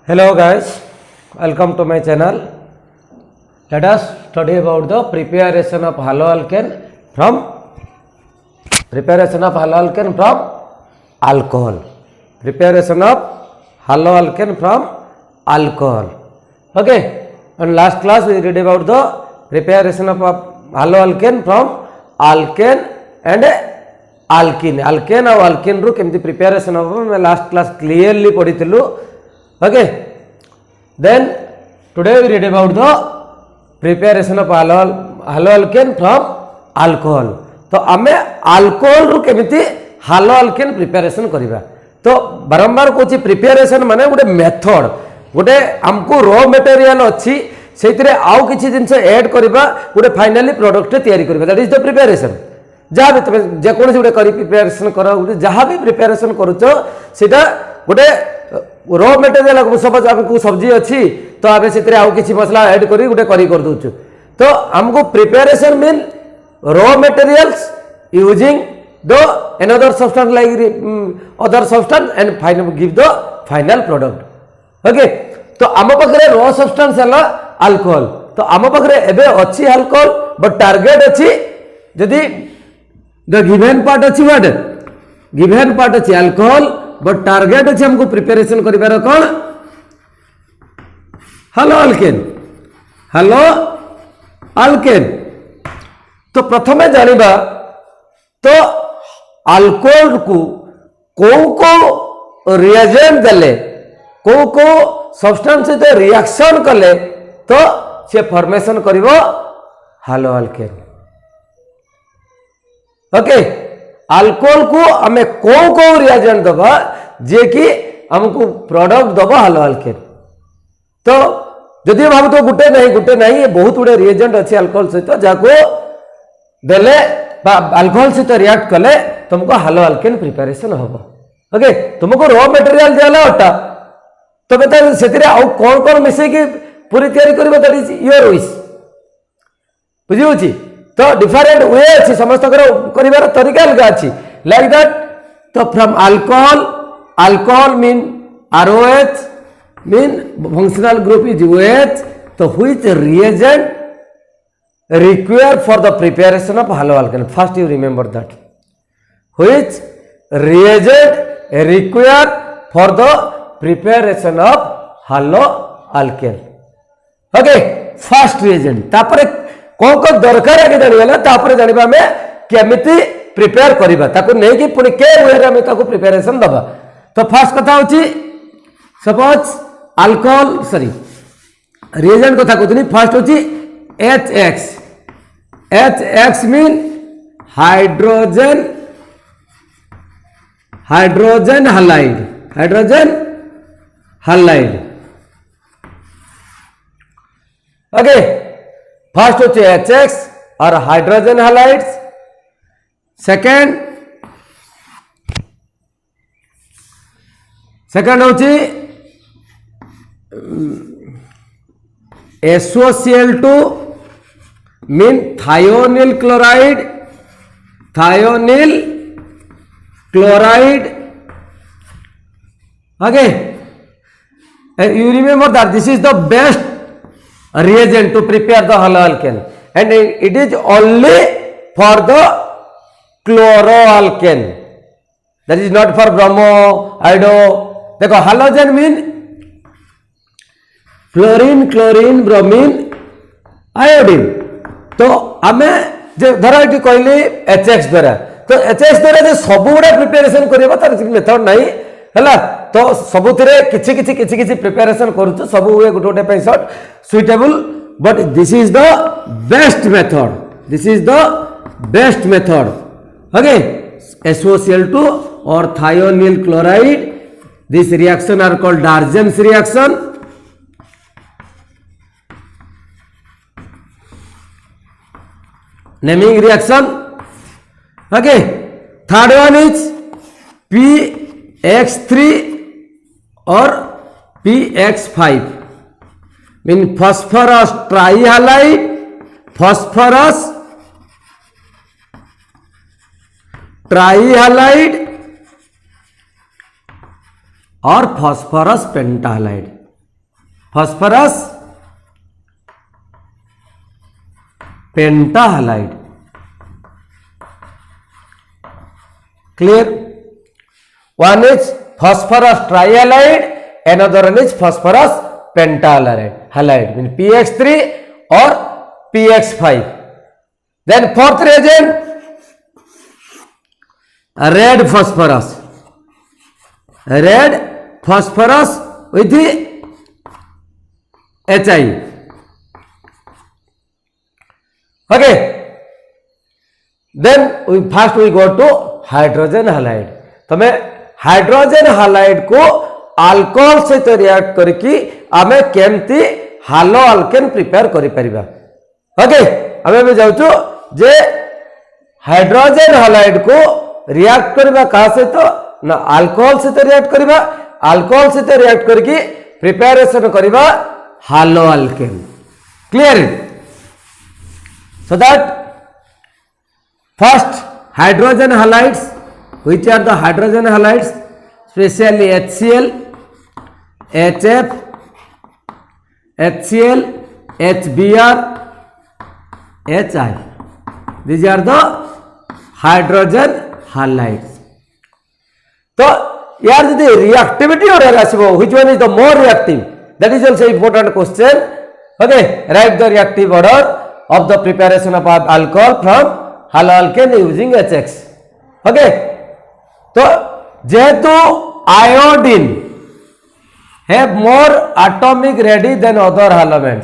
Hello guys, welcome to my channel. Let us study about the preparation of haloalkane from alcohol. Preparation of haloalkane from alcohol. Okay, and last class we read about the preparation of haloalkane from alkane and alkene. Alkane और alkene रू केमती preparation of मैं last class clearly पढ़ी थिलु. Okay, then today we read about the preparation of haloalkane from alcohol. तो आमे alcohol रू केमिति haloalkane preparation करिबा. तो बारंबार कोची preparation माने गोटे मेथड गोटे हमको रॉ मटेरियल अच्छी सेतिरे आउ किछि जिंस ऐड करिबा गोटे फाइनली प्रोडक्ट तयारी करिबा. That is the preparation. जहाँ भी तुम जेको गोटे करी प्रिपेरेसन कर जहाँ भी प्रिपेरेसन करुच सेटा गोटे रॉ मटेरियल सपोज आमको सब्जी अच्छी तो आम से आउ किसी मसला ऐड करी गोटे कर दउछु. तो हमको preparation mean raw materials using the another substance like other substance and final give the final product. Okay, तो आम पाखे रॉ सब्सटेंस है अल्कोहल. तो आम पाखे एबे अच्छी अल्कोहल बट टार्गेट अच्छी जदि द गिवन पार्ट अच्छी व्हाट गिवन पार्ट अच्छी अल्कोहल बट टार्गेट अच्छे हमको प्रिपेरेशन करिवार कोन हलोअल्केन. तो प्रथमे जानिबा तो अल्कोहल को को रिएजेंट देले को सब्सटेंस सहित रिएक्शन कले तो से फॉर्मेशन करिवो हलोअल्केन. ओके, अल्कोहल को आम कौ रिएजेंट दबा जे कि हमको प्रोडक्ट दबा हलोअल्केन. तो जदि भाव तो गुटे नहीं ये बहुत गुड़े रिएजेंट अच्छे अल्कोहल सहित जाको देले अल्कोहल सहित रिएक्ट कले तुमको हलोअल्केन प्रिपरेशन हम. ओके, तुमको रॉ मटेरियल दिया अटा तो से आउ कौन मिसे कि पूरी तैयारी कर दैट इज योर विश. बुझी तो डिफरेंट वे अच्छी समस्त कर तरीका अलग अच्छी लाइक दैट. तो from alcohol mean ROH mean functional group is OH. तो which reagent require for the preparation of haloalkane. First you remember that which reagent require for the preparation of haloalkane. Okay, first reagent तापर कौन कौन दरकार है जाना तापर जाना आम केमिति प्रिपेयर करवा ताको नहीं कि पुणी के वे आम प्रिपेरेसन दबा. तो फर्स्ट कथा हूँ सपोज अल्कोहल सॉरी रिएजेंट कथा कहते फर्स्ट हूँ HX mean hydrogen halide. Okay, first होचे HX और हाइड्रोजन हाइलाइड्स. सेकंड होची SOCl2 mean thionyl chloride. Okay, you remember that this is the best reagent to prepare the haloalkane and it is only for the chloroalkane, that is not for bromo iodo. देखो halogen mean fluorine chlorine bromine iodine. तो आम धर ये कहली HX द्वारा तो HX द्वारा जो सब गुड़ा प्रिपेरेसन करवा तार मेथड नहीं है. तो सबुरे किसी प्रिपेरेसन करूँ सब गोटे गोटे suitable but this is the best method. Okay, SOCl2 और thionyl chloride this reaction are called Darzens reaction. Naming reaction. Okay, third one is PX3 और PX5 मीन फॉस्फोरस ट्राइहालाइड और phosphorus pentahalide. phosphorus pentahalide. Clear? One is phosphorus trihalide, another one is phosphorus pentahalide, means px3 or px5. Then fourth reagent, red phosphorus with the HI. Okay, then we go to hydrogen halide. तमें hydrogen halide को alcohol सहित react करके आमे केमती halo alkane prepare करि परिबा. Okay, आमे भी जाउछु जे hydrogen halide को रिएक्ट करबा का सहित ना अल्कोहल सहित रिएक्ट करबा, अल्कोहल सहित रिएक्ट करके प्रिपरेशन करबा haloalkane. Clear? So that first hydrogen halides, which are the hydrogen halides, especially HCl, HF, HCl, HBr, HI. These are the hydrogen halides. So here the reactivity order asbo, which one is the more reactive? That is also important question. Okay, write the reactive order of the preparation of alcohol from haloalkane using HX. Okay, so जेहेतु iodine have more atomic radii than other halogen.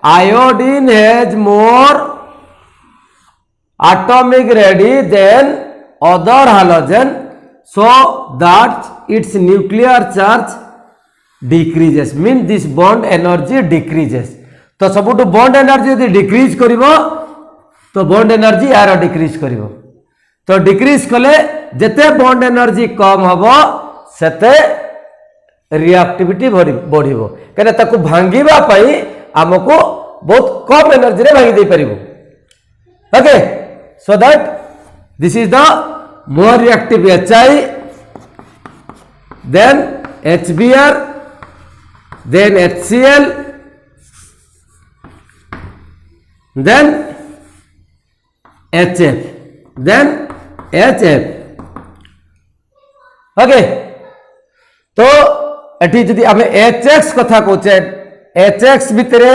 Iodine has more atomic radii than other halogen, so that its nuclear charge decreases, means this bond energy decreases. तो सबुठ bond energy यदि decrease करिवो तो bond energy यार decrease करिवो. तो decrease कले जेते bond energy कम हबो सेते reactivity बढ़िबो, कने ताकू भांगीबा पई हमको बहुत कम एनर्जी रे भांगी दे परिबो. Okay, so that this is the more reactive HI, then HBr, then HCl, then HF, then HF. Okay, तो एठी जदि आमे HX कथा कोचे, HX भितरे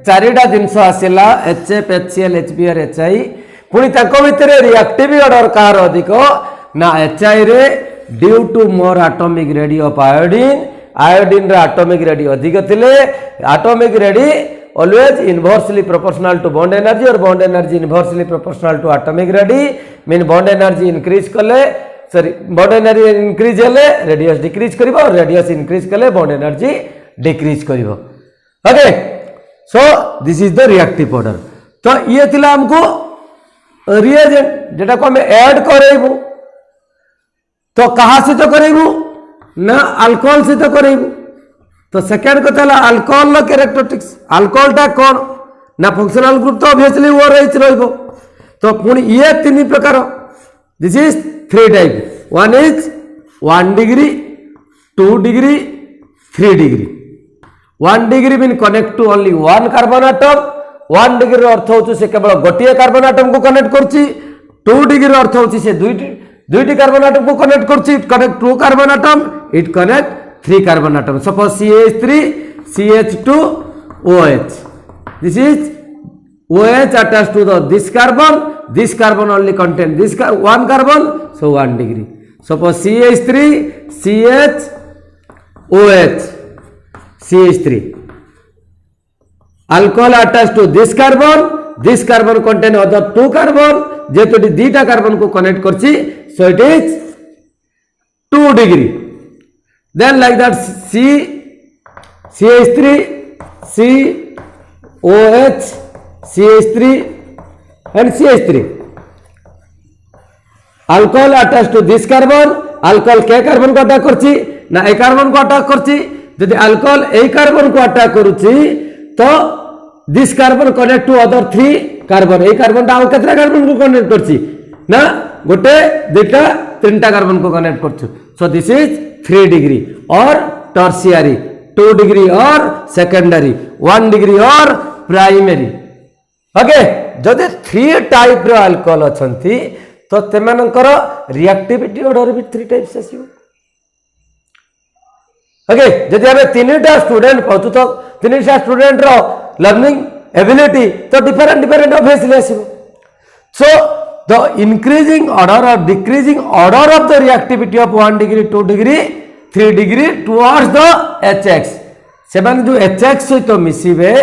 चारिटा जिनस आसिला, HF, HCl, HBr, HI. पुणी ताको भितरे रिएक्टिव ऑर्डर कार अधिक ना HI रे due to more atomic radii of iodine. Iodine रे एटॉमिक रेडी अधिक थिले. Atomic radii always inversely proportional to bond energy or bond energy inversely proportional to atomic radii, mean bond energy increase kale, sorry, bond energy increase hele radius decrease karibo, or radius increase kale bond energy decrease karibo. Okay, so this is the reactive order. तो ये थिला हमको reagent जेटा को हमें add करेबू, तो कहाँ से तो करेबू ना अल्कोहल से तो करेबू. तो सेकेंड कथा है अल्कोहल कैरेक्टरिस्टिक्स. अल्कोहल टा कौन ना फंक्शनल ग्रुप तो ऑब्वियसली वो रही. तो पुणी ये तीन प्रकार, this is 3 type. One is 1 degree, 2 degree, 3 degree. 1 degree mean connect to only 1 carbon atom. 1 degree अर्थ हो से केवल गोटे कार्बन आटम को कनेक्ट करछि. 2 डिग्री अर्थ हो से दुईटी कार्बन आटम को कनेक्ट करछि. It connect 2 carbon atom, it connect 3 carbon atom. Suppose CH3, CH2, OH. This is OH attached to this carbon. This carbon only contain this 1 carbon, so 1 degree. Suppose CH3, CH, OH, CH3. Alcohol attached to this carbon. This carbon contain other 2 carbon. जेतु दीटा carbon को connect करछि, so it is 2 degree. Then like that CH3, COH, CH3 and CH3. Alcohol attached to this carbon. Alcohol के carbon को attack करछि ना ए carbon को attack करछि. यदि अल्कोहल ए कार्बन को अटैक करूछि तो this carbon connect to other 3 carbon. ए कार्बन टा आउ केतरा कार्बन को कनेक्ट करछि ना गोटे दुटा 3टा कार्बन को कनेक्ट करछु. So this is 3 degree. और टर्शियरी, 2 डिग्री और सेकेंडरी, 1 डिग्री और प्राइमरी। ओके, जदि 3 टाइप रो अल्कोहल अछंती तो तेमानकर रिएक्टिविटी ऑर्डर भी 3 टाइप्स आसीबो। ओके, जदि हमें 3टा स्टूडेंट पाउछु तो 3टा स्टूडेंट रो लर्निंग एबिलिटी तो डिफरेंट डिफरेंट ऑब्वियसली आसीबो। सो द इंक्रीजिंग ऑर्डर और decreasing order of the reactivity of 1 degree, 2 degree, 3 degree towards the HX, सेमान जो एचएक्स सहित मिसिबे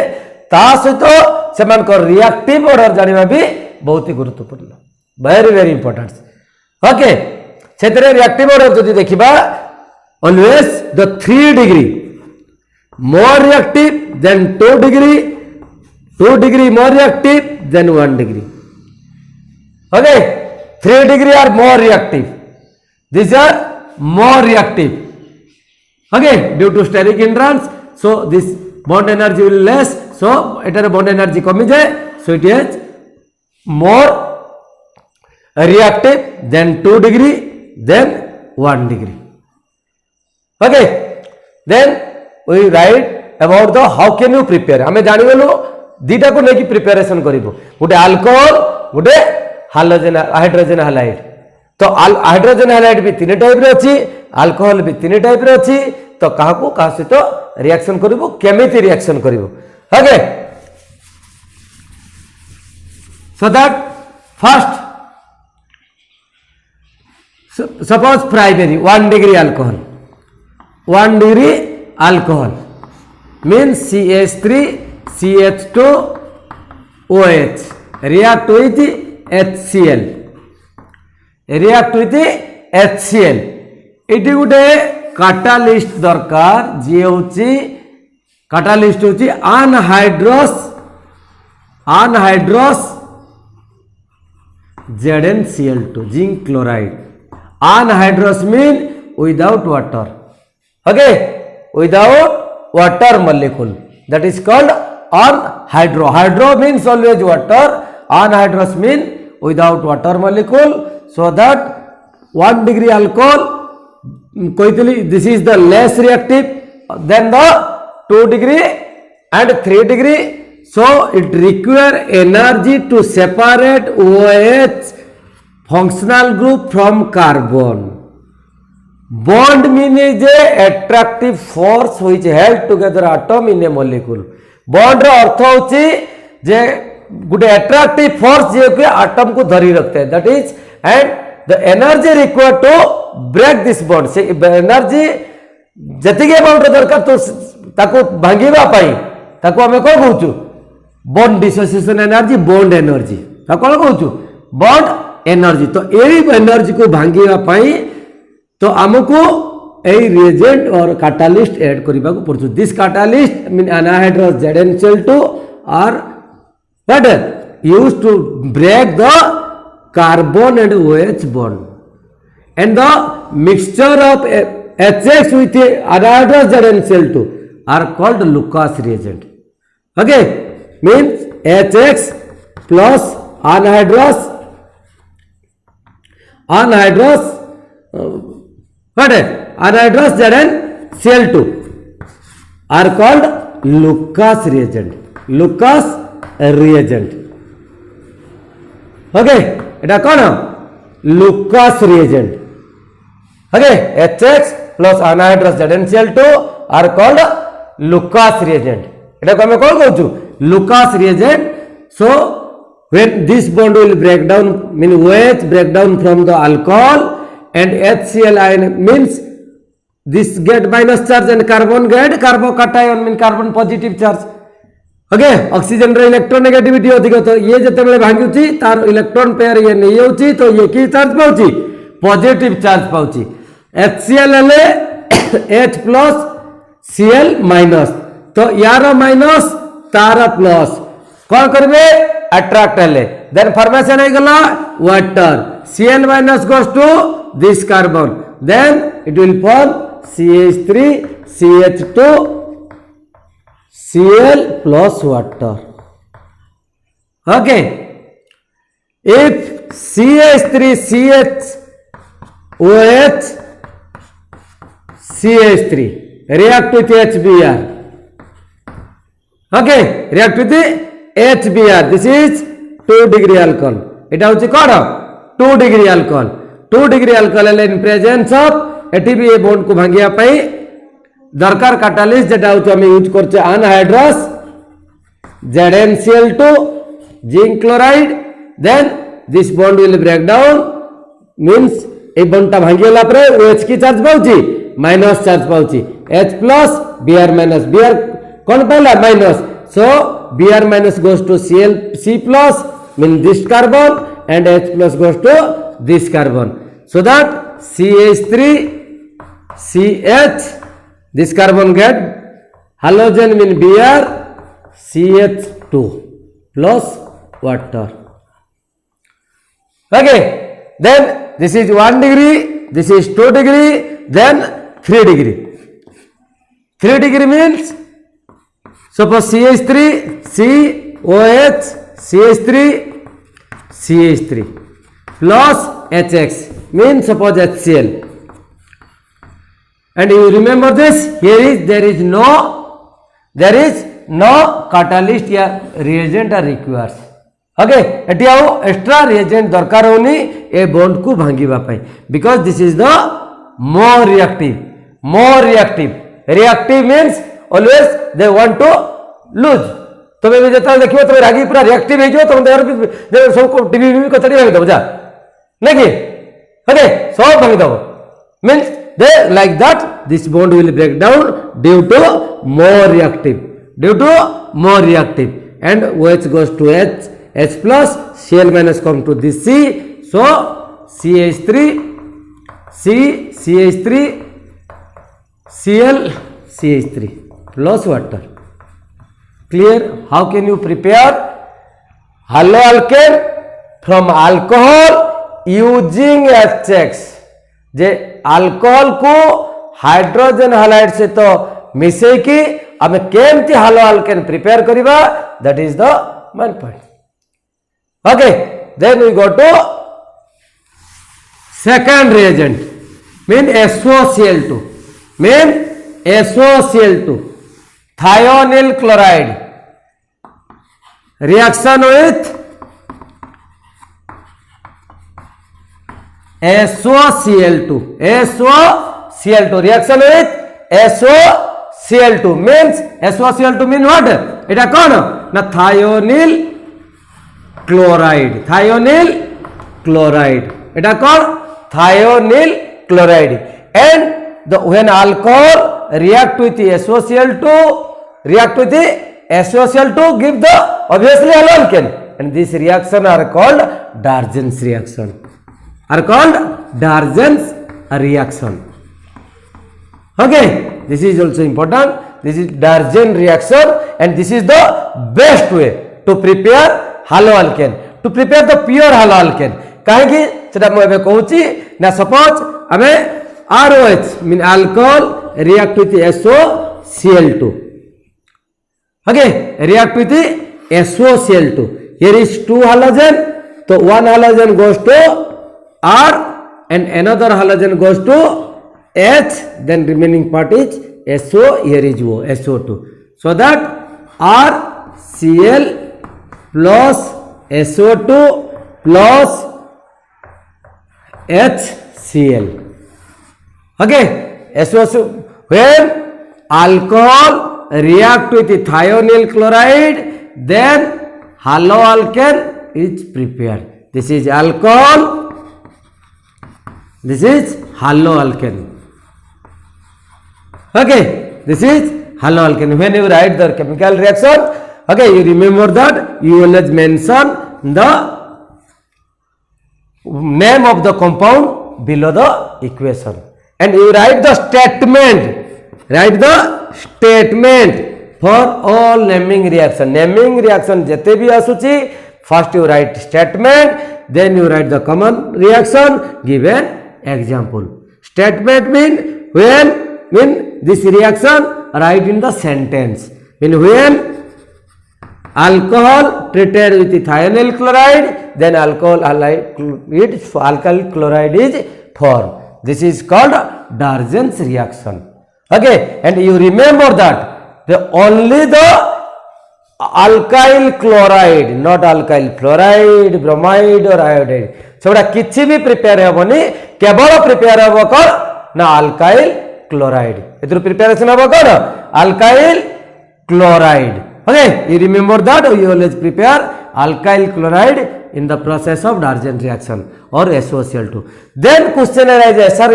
ता सहित सेमान को रिएक्टिव ऑर्डर जानिबा भी बहुत ही गुरुत्वपूर्ण, वेरी वेरी इंपोर्टेंट। ओके, सेतरे रिएक्टिव ऑर्डर जदि देखिबा always the 3 degree more reactive than 2 degree, 2 degree more reactive than 1 degree. Okay, 3 degree are more reactive, these are more reactive. Okay, due to steric hindrance, so this bond energy will less, so etare bond energy kami jaye, so it is more reactive than 2 degree than 1 degree. Okay, then we write about the how can you prepare. हमें जानी गलो दीटा को लेकी preparation करिबो, गोटे alcohol गोटे hydrogen hydrogen halide. तो hydrogen halide भी 3 टाइप रे अछि, अल्कोहल भी 3 टाइप रे अछि। तो काहाको का सहित रिएक्शन करिबो, केमिति रिएक्शन करिबो। Okay, so that first suppose primary 1 degree alcohol, 1 degree alcohol means CH3 CH2 OH react with HCl, react with HCl। इटी गोटे कैटालिस्ट दरकार जी होची कैटालिस्ट होची anhydrous ZnCl2 zinc chloride. Anhydrous mean without water. Okay, without water molecule, that is called anhydro. Hydro means always water, anhydrous mean without water molecule. So that 1 degree alcohol, this is the less reactive than the 2 degree and 3 degree. So it require energy to separate OH functional group from carbon. Bond mean is a attractive force which held together atom in a molecule. Bond रो अर्थ होची जे गुटे attractive force जे के atom को धरी रखते हैं, that is, and the energy required to break this bond, से energy जतिके amount दरकार तो ताको भांगीबा पाई ताको हमें को कहूचु bond dissociation energy, bond energy ताको को कहूचु bond energy। तो एई energy को भांगीबा पाई तो आमको ए रिएजेंट और कैटालिस्ट ऐड करबा को पड़छ। This catalyst mean anhydrous ZnCl2 are what used to break the carbon and OH bond and the mixture of HX with anhydrous ZnCl2 are called Lucas reagent. Okay, means HX plus anhydrous what is anhydrous ZnCl2 are called Lucas reagent, Lucas reagent। okay, এটা কোন Lucas reagent। okay, HX plus anhydrous ZnCl2 are called Lucas reagent। এটা को আমি কোন कहूछु Lucas reagent। so when this bond will break down, mean OH break down from the alcohol and HCl ion means this get minus charge and carbon get carbocation mean carbon positive charge। Okay, oxygen रे electron negativity अधिक, तो ये जते बेले भांगुची तार electron pair ये नहीं होची तो ये की चार्ज पाउची पॉजिटिव चार्ज पाउची। HCl ले H प्लस Cl माइनस, तो यार माइनस तार प्लस कौन करबे अट्रैक्ट ले, देन फॉर्मेशन है गला water, Cl minus goes to this carbon, then it will form CH3 CH2 Cl plus water। okay, if CH3 CH OH CH3 react with HBr. Okay, react with the HBr. This is 2 degree alcohol. It is called 2 degree alcohol. 2 degree alcohol in presence of eighty भी ये bond को भांगिया पाई दरकार catalyst जेटा होचे हम use करछे anhydrous ZnCl2 zinc chloride then this bond will break down means ए बॉन्डटा भांगियला परे OH की चार्ज पाउची माइनस चार्ज पाउची H plus Br minus Br कोन पहला minus so Br minus goes to Cl C plus mean this carbon and H plus goes to this carbon so that CH3 CH this carbon get halogen mean Br CH2 plus water. Okay, then this is 1 degree, this is 2 degree, then 3 degree. 3 degree means suppose CH3 COH CH3 CH3 plus HX means suppose HCl. And you remember this, here is there is no catalyst या reagent are required. Okay, eighty आओ extra reagent दरकार होनी ए bond को भांगिबा पाई because this is the more reactive. Reactive means always they want to lose. तुम्हें भी जता देखियो तुम्हें रागी पूरा reactive है जो तुम देर सब को टीवी भी को तड़ी भांग दो जा नहीं okay सब भांग दो means they like that this bond will break down due to more reactive and OH goes to H plus Cl minus come to this C so CH3 CH3 Cl CH3 plus water. Clear? How can you prepare haloalkane from alcohol using HX? जे alcohol को hydrogen halide से तो मिसे की आमे केमती halo alkane prepare करिबा that is the main point. Okay then we go to second reagent mean SOCl2 thionyl chloride reaction with SOCl2 reaction with SOCl2 means SOCl2 mean what? It is called na thionyl chloride. It is called thionyl chloride. And when alcohol react with the SOCl2 give the obviously alkane and this reaction are called Darjan's reaction. Okay, this is also important. This is Darjan reaction and this is the best way to prepare haloalkane, to prepare the pure haloalkane. कहीं सेटा मु एबे कहूची ना suppose हमें ROH mean alcohol react with SOCl2. Okay, react with SOCl2. Here is 2 halogen, so 1 halogen goes to R and another halogen goes to H, then remaining part is SO, here is O, SO2. So that RCl plus SO2 plus HCl. Okay, SO2 when alcohol react with the thionyl chloride, then haloalkane is prepared. This is alcohol. This is haloalkane. Okay, this is haloalkane. When you write the chemical reaction, okay, you remember that you always mention the name of the compound below the equation, and you write the statement. Write the statement for all naming reaction. Naming reaction jete bhi asuchi, first you write statement, then you write the common reaction, give an example. Statement mean this reaction write in the sentence. When alcohol treated with the thionyl chloride, then alkyl chloride is formed. This is called Darjan's reaction. Okay, and you remember that the only the alkyl chloride, not alkyl fluoride, bromide or iodide, ସେଗୁଡ଼ା କିଛି ବି prepare ହେବନି, କେବଳ prepare ହେବ କ'ଣ ନା alkyl chloride. ଏଥିରୁ preparation ହେବ କ'ଣ alkyl chloride. Okay, you remember that you always prepare alkyl chloride in the process of Dargen reaction or SOCl2. Then question arises, sir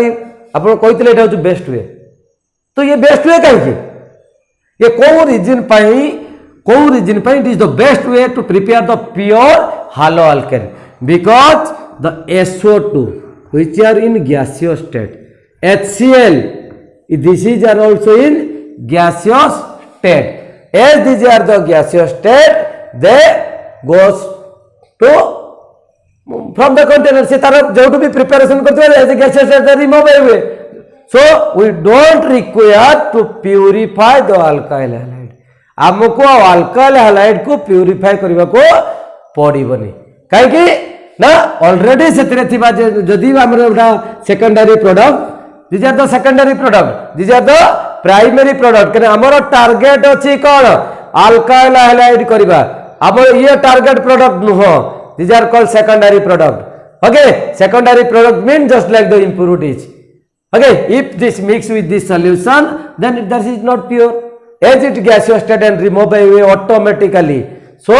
ଆପଣ କହିଥିଲେ ଏଟା ହେଉଛି ବେଷ୍ଟ वे, तो ये बेस्ट वे कहीं ये कौ reason it is the best way to prepare the pure halo alkane because the SO2 which are in gaseous state, HCl these are also in gaseous state. As these are the gaseous state, they goes to from the container से तार जो भी preparation करते हैं ऐसे gaseous state remove हुए. So we don't require to purify the alkyl halide. आमको alkyl halide को purify करने को पड़ीबनी कहीं ना ऑलरेडी से जदि secondary product these are the secondary product, these are the primary product. कने हमर टार्गेट अछि कोन alkyl halide करबा, हमर ये टार्गेट प्रोडक्ट नुहो, these are called secondary product. Okay, secondary product mean just like the impurities. Okay, if this mix with this solution, then that is not pure, as it gaseous state and remove away automatically. So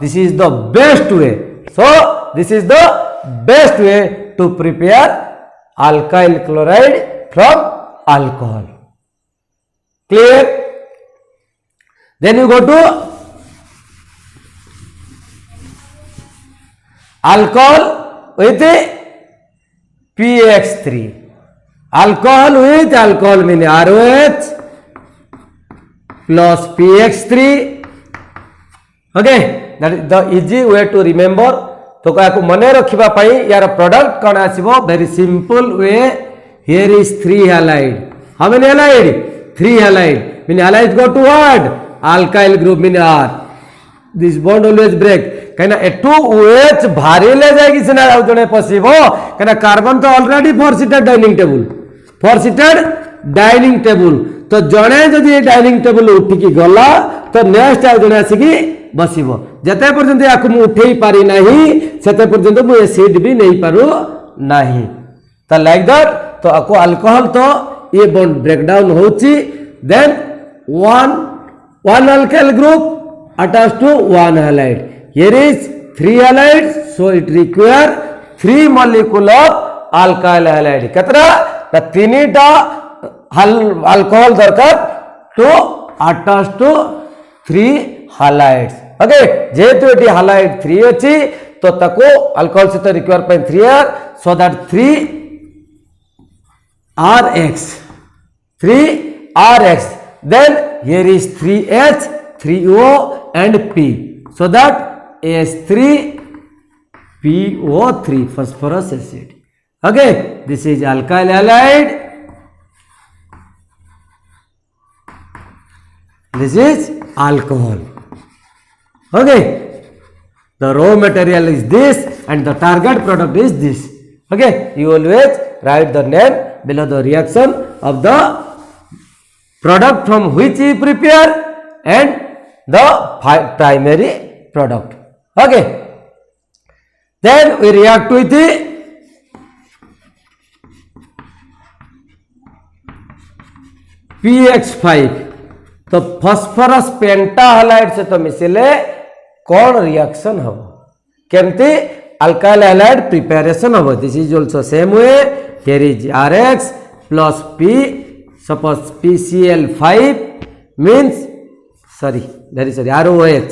this is the best way. So this is the best way to prepare alkyl chloride from alcohol. Clear? Then you go to alcohol with PX3. Alcohol with alcohol means ROH plus PX3. Okay, that is the easy way to remember. तो क्या मन रखा यार product कौन आसो, very simple way. Here is 3 halide. How many halide? 3 halide. Mean halide go to what? Alkyl group mean R. This bond always break. कहीं एटू OH भारी ले जाएगी सिना जड़े पशिब कहीं कार्बन तो already 4 seated dining table, 4 seated dining table. तो जड़े जदि डाइनिंग टेबल उठिकी गला तो नेक्स्ट आउ जड़े आसिकी बसिब. जते पर्यंत या उठे पारि नाही सेते पर्यंत मु ए सीट भी नहीं पारु नाही. तो लाइक दैट तो आपको अल्कोहल तो ये बॉन्ड ब्रेक डाउन होची. Then one alkyl group attached to 1 halide. Here is 3 halides, so it require 3 molecule of alkyl halide. कितना ना 3टा अल्कोहल दरकार to attach to 3 halides. Okay, जेहेतु ये हालाइड 3 अच्छी तो तको अल्कोहल से तो रिक्वायर पे 3 R, so that 3RX. Then here is 3H, 3O and P, so that H3PO3 phosphorus acid. Okay, this is alkyl halide, this is alcohol. Okay, the raw material is this and the target product is this. Okay, you always write the name below the reaction of the product from which you prepare and the primary product. Okay, then we react with the PX5. तो phosphorus पेंटाहालाइड से तो मिसिले कौन reaction हम केमती alkyl halide preparation हम. This is also same way. Here is RX plus P, suppose PCl5 means ROH.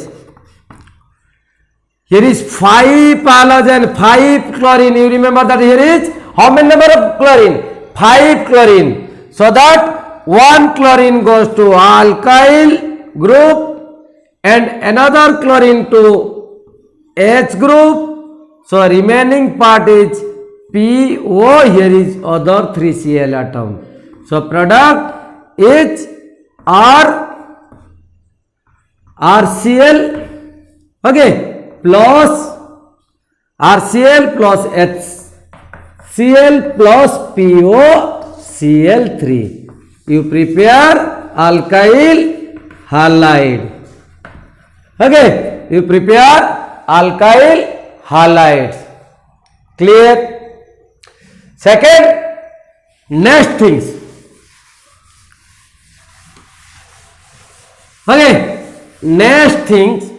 Here is 5 halogen, 5 chlorine. You remember that here is how many number of chlorine? 5 chlorine. So that 1 chlorine goes to alkyl group and another chlorine to H group. So remaining part is PO. Here is other 3Cl atom. So product is RCl. Okay, plus RCl plus HCl plus POCl3. You prepare alkyl halide. Okay, you prepare alkyl halides. Clear? Second, next things. Okay, next things.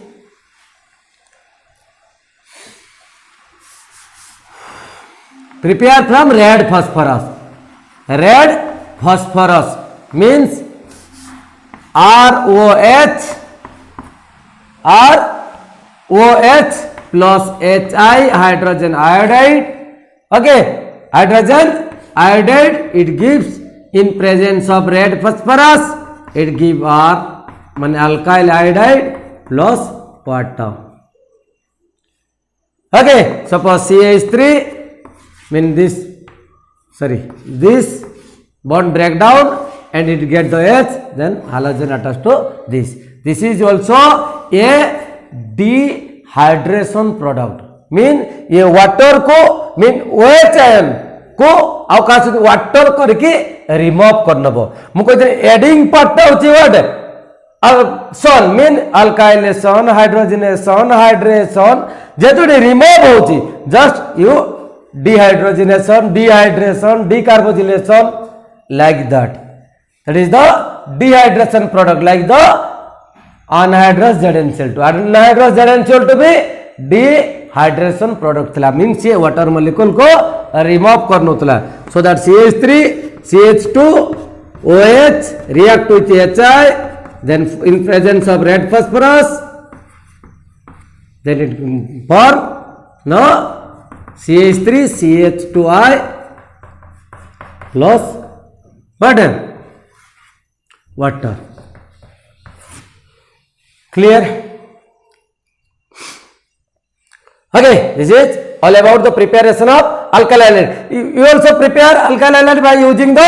Prepare from red phosphorus. Red phosphorus means ROH plus HI, hydrogen iodide. Okay, hydrogen iodide, it gives in presence of red phosphorus, it gives R, alkyl iodide plus water. Okay, suppose CH3 mean this bond break down and it get the H, then halogen attached to this. This is also a dehydration product. Mean ये water को mean OH ion को अवकाश water करके remove करनबो मु कहते adding part होची what सन मीन अल्काइलेशन हाइड्रोजनेशन हाइड्रेशन जेतुडी रिमूव होची just you dehydrogenation dehydration decarboxylation like that is the dehydration product like the anhydrous ZnCl2 anhydrous ZnCl2 भी dehydration product थिला मीन्स ये वाटर मॉलिक्यूल को रिमूव करनो थिला so that CH3 CH2 OH react with HI then in presence of red phosphorus then it form no CH3 CH2I plus water. Clear? Okay, this is all about the preparation of alkyl halide. You also prepare alkyl halide by using the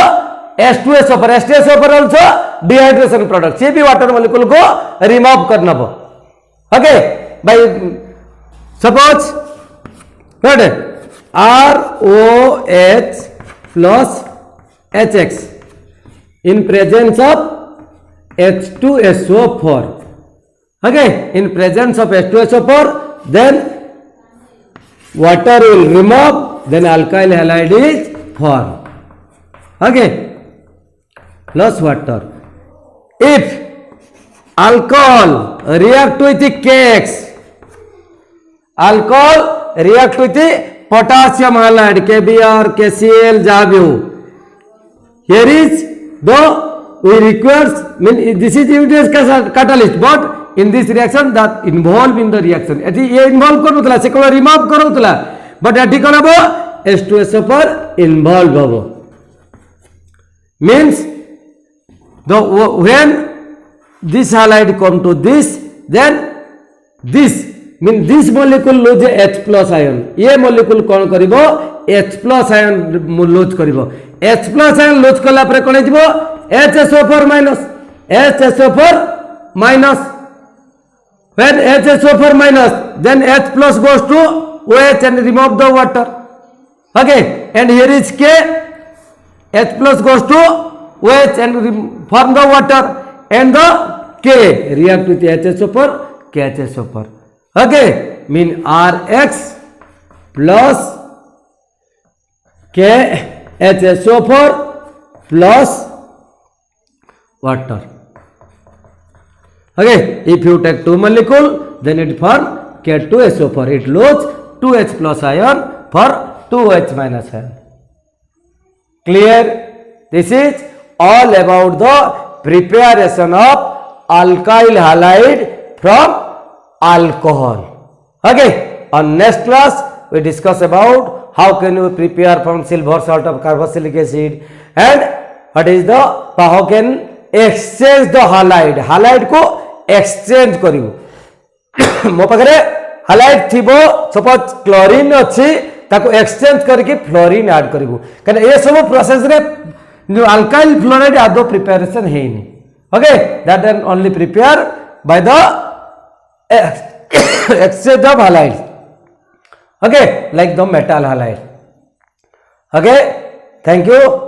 H2SO4. H2SO4 also dehydration product. ये भी water molecule को remove करना पो. Okay, by suppose what ROH plus HX in presence of H2SO4. Okay, in presence of H2SO4, then water will remove, then alkyl halide is formed. Okay, plus water. If alcohol react with the KX, alcohol react with the potassium halide, KBr, KCl, जहाँ भी हो. Here is the we requires mean this is used as catalyst but in this reaction that involved in the reaction eighty ये involve करो तुला से कोई remove करो तुला but एटी कौन अब H2SO4 involve अब means the when this halide come to this then this mean this molecule lose H plus ion ये molecule कौन करिबो H plus ion lose करिबो H plus ion lose कला पर कौन जिबो HSO4 minus when HSO4 minus then H plus goes to OH and remove the water. Okay, and here is K, H plus goes to OH and form the water and the K react with HSO4 KHSO4. Okay, mean RX plus KHSO4 plus water. Okay, if you take two molecule then it form K2SO4. It lose 2H plus ion for 2H minus ion. Clear? This is all about the preparation of alkyl halide from alcohol. Okay, on next class we discuss about how can you prepare from silver salt of carboxylic acid and what is the how can exchange the halide halide को exchange करियो मो पाखरे halide थिबो suppose chlorine अछि ताको exchange करके fluorine add करियो कने ए सब प्रोसेस रे जो अल्काइल फ्लोराइड आदो प्रिपरेशन हेनी okay that then only prepare by the exchange of halide okay like the metal halide okay thank you.